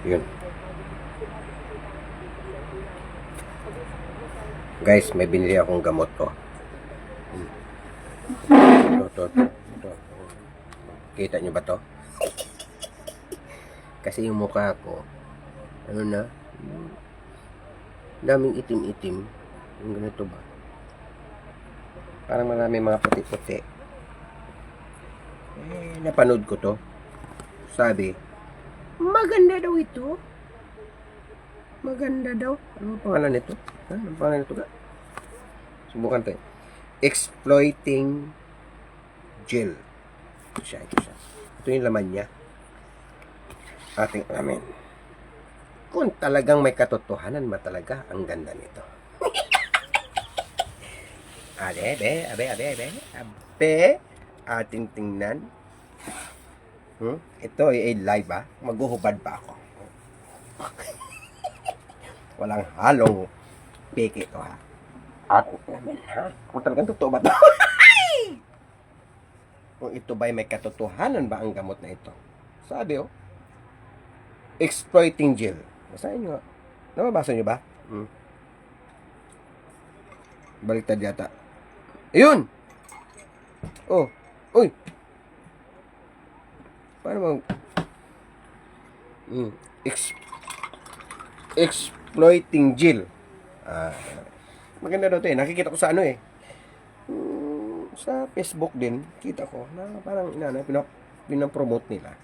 Yun. Guys, may binili akong gamot ko. Ito. Kita nyo ba to? Kasi yung mukha ko, ano na, daming itim-itim. Yung ganito ba? Parang marami mga puti-puti. Napanood ko to. Sabi, maganda daw ito. Maganda daw. Ano pangalan nito? Ano pangalan nito ka? Subukan tayo. Exploiting gel. Ito siya. Ito yung laman niya. Ating alamin. Kung talagang may katotohanan ba talaga, ang ganda nito. Abe. Ating tingnan. Ito ay live ba? Maghuhubad pa ako. Walang halong peke to ha. At namin ha. Kung talagang totoo ba ito? Kung ito ba'y may katotohanan ba ang gamot na ito? Sabi exploiting gel. Basahin nyo. Nababasa nyo ba? Baliktad yata. Ayun! Oh. Uy! Paano bang exploiting gel. Maganda daw ito eh. Nakikita ko sa ano eh. Sa Facebook din, kita ko na parang pinapromote nila.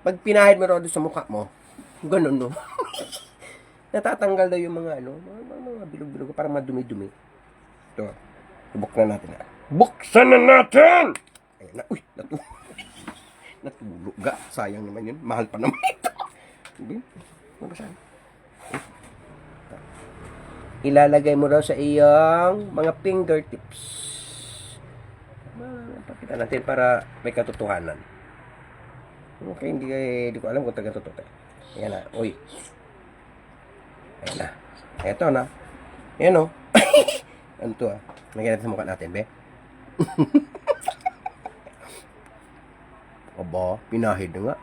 Pag pinahid mo raw doon sa mukha mo, ganun no. Natatanggal daw yung mga mga bilog-bilog, parang madumi-dumi. Ito, buksan na natin na. Buksan na natin! Ayan na, uy, natulog ga. Sayang naman yun. Mahal pa naman ito. Mabasahin. Ilalagay mo daw sa iyong mga fingertips. Pakita natin para may katotohanan. Okay, hindi ko alam kung talaga totoo. Ayan na. Uy. Ayan na. Eto na. Ayan o. Ano to Nagyan natin sa mukha natin, be. Aba, pinahid na nga.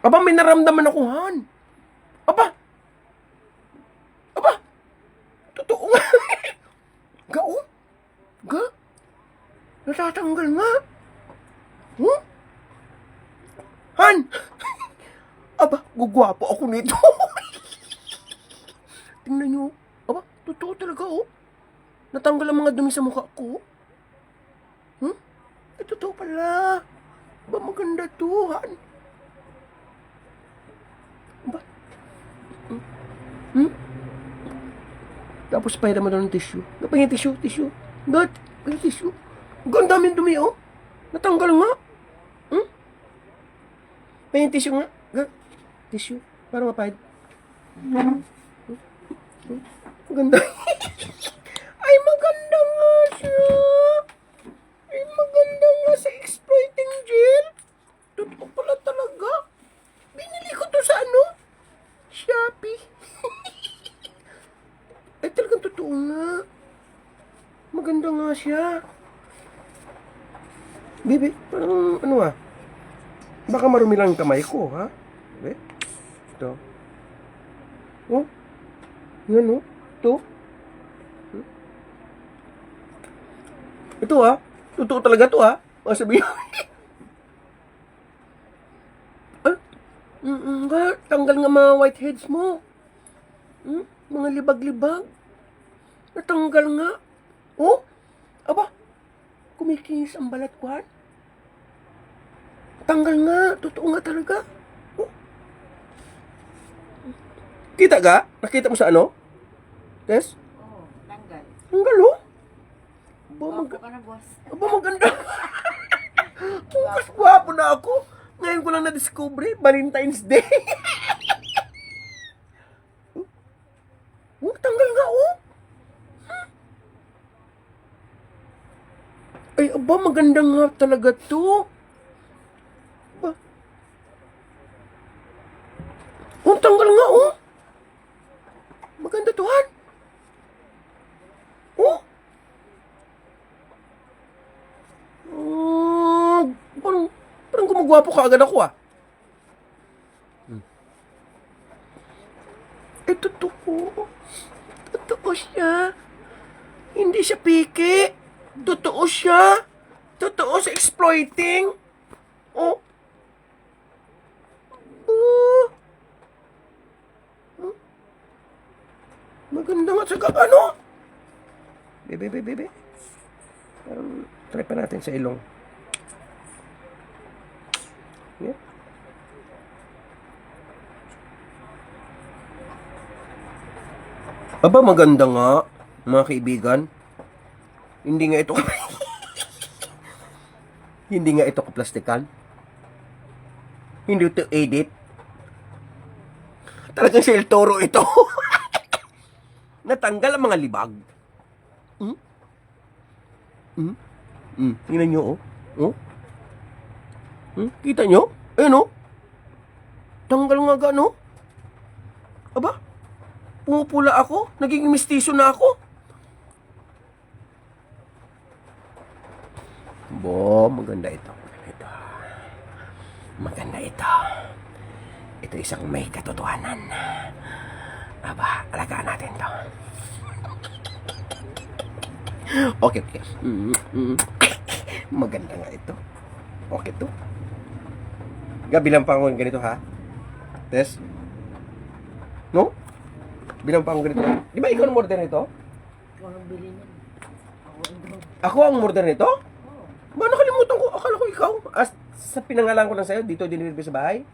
Aba, may naramdaman ako, Han. Aba, totoo nga. Ga? Natatanggal nga. Han! Aba, gugwapo ako nito. Tingnan nyo. Aba, totoo talaga, Natanggal ang mga dumi sa mukha ko. Totoo pala. Aba, maganda to, Han. Aba. Tapos pahiram mo daw ng tissue. Napahingin tissue. Ba't? Pahingin tissue. Ang daming dumi, Natanggal nga. Pahingin tissue nga. Tissue. Para mapahid. Maganda. Ay, maganda nga siya. Ay, maganda nga sa exploiting gel. Totoo pala talaga. Binili ko to sa Shopee. Ay, talagang totoo nga. Maganda nga siya. Bibi, parang baka marumi lang ang kamay ko, ha? Bibi, ito. Yan, ito. Ito, totoo talaga to, Masabi nyo. Tanggal nga mga whiteheads mo. Mga libag-libag. Natanggal nga. Aba, kumikinis ang balat ko, Han. Tanggal nga. Totoo nga talaga. Kita ka? Nakita mo sa Tess? Oo, tanggal. Tanggal, Gwapo ka na, boss. Aba, maganda. Mas gwapo na ako. Ngayon ko lang na-discover, Valentine's Day. Tanggal nga, Ay, aba, maganda nga talaga to. Aba. Tanggal nga, Maganda to, Han. Parang mo, gwapo ka agad ako, ah. Eh, totoo. Totoo siya. Hindi siya piki. Totoo siya. Totoo sa exploiting. Oh. Oh. Hmm? Maganda nga sa ano? Bebe. Try pa natin sa ilong. Yeah. Aba, maganda nga, mga kaibigan. Hindi nga ito hindi nga ito kaplastikan. Hindi ito edit. Talagang si El Toro ito. Natanggal ang mga libag. Tingnan nyo, oh. Oh. Kita nyo? Ayun, oh. Tanggal nga gano. Aba, pumupula ako. Naging mistiso na ako. Maganda ito. Maganda ito. Ito isang may katotohanan. Aba, alagaan natin to. Okay. Maganda nga ito. Okay to. Bilang pa ako ganito, ha? Tess? No? Bilang pa ako ganito. Di ba ikaw ang order nito? Ikaw ang bili niyan. Ako ang order nito? Ba, nakalimutan ko. Akala ko ikaw. Sa pinangalan ko lang sa'yo, dito diniliver sa bahay.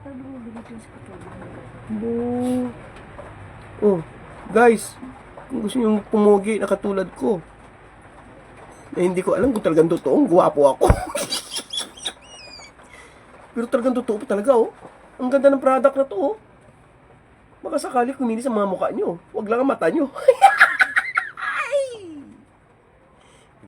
Paano mo binito sa katulad? Oh, guys. Kung gusto nyo pumugi na katulad ko. Hindi ko alam kung talagang totoong guwapo ako. Pero talagang totoo pa talaga, oh. Ang ganda ng product na to, oh. Baka sakali kuminis ang mga mukha nyo. Huwag lang ang mata nyo.